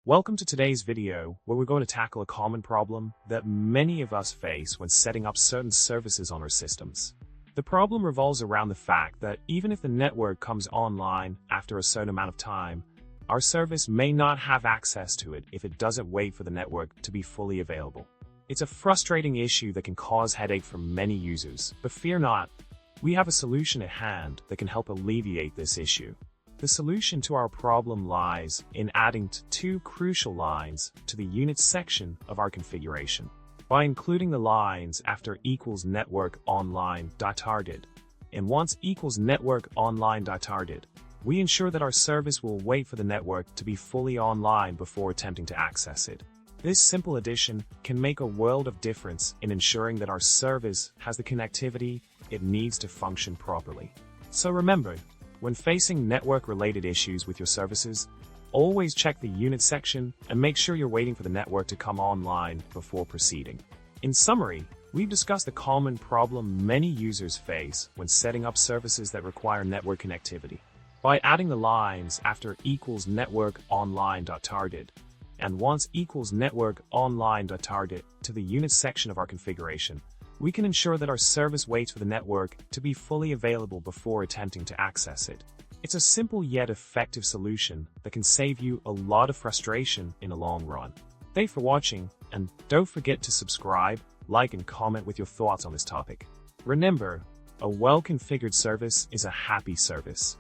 Welcome to today's video, where we're going to tackle a common problem that many of us face when setting up certain services on our systems. The problem revolves around the fact that even if the network comes online after a certain amount of time, our service may not have access to it if it doesn't wait for the network to be fully available. It's a frustrating issue that can cause headache for many users, but fear not, we have a solution at hand that can help alleviate this issue. The solution to our problem lies in adding two crucial lines to the unit section of our configuration. By including the lines after equals network online.target and once equals network online.target, we ensure that our service will wait for the network to be fully online before attempting to access it. This simple addition can make a world of difference in ensuring that our service has the connectivity it needs to function properly. So remember, when facing network-related issues with your services, always check the unit section and make sure you're waiting for the network to come online before proceeding. In summary, we've discussed the common problem many users face when setting up services that require network connectivity. By adding the lines after equals network online.target and once equals network online.target to the unit section of our configuration, we can ensure that our service waits for the network to be fully available before attempting to access it. It's a simple yet effective solution that can save you a lot of frustration in the long run. Thanks for watching, and don't forget to subscribe, like, and comment with your thoughts on this topic. Remember, a well-configured service is a happy service.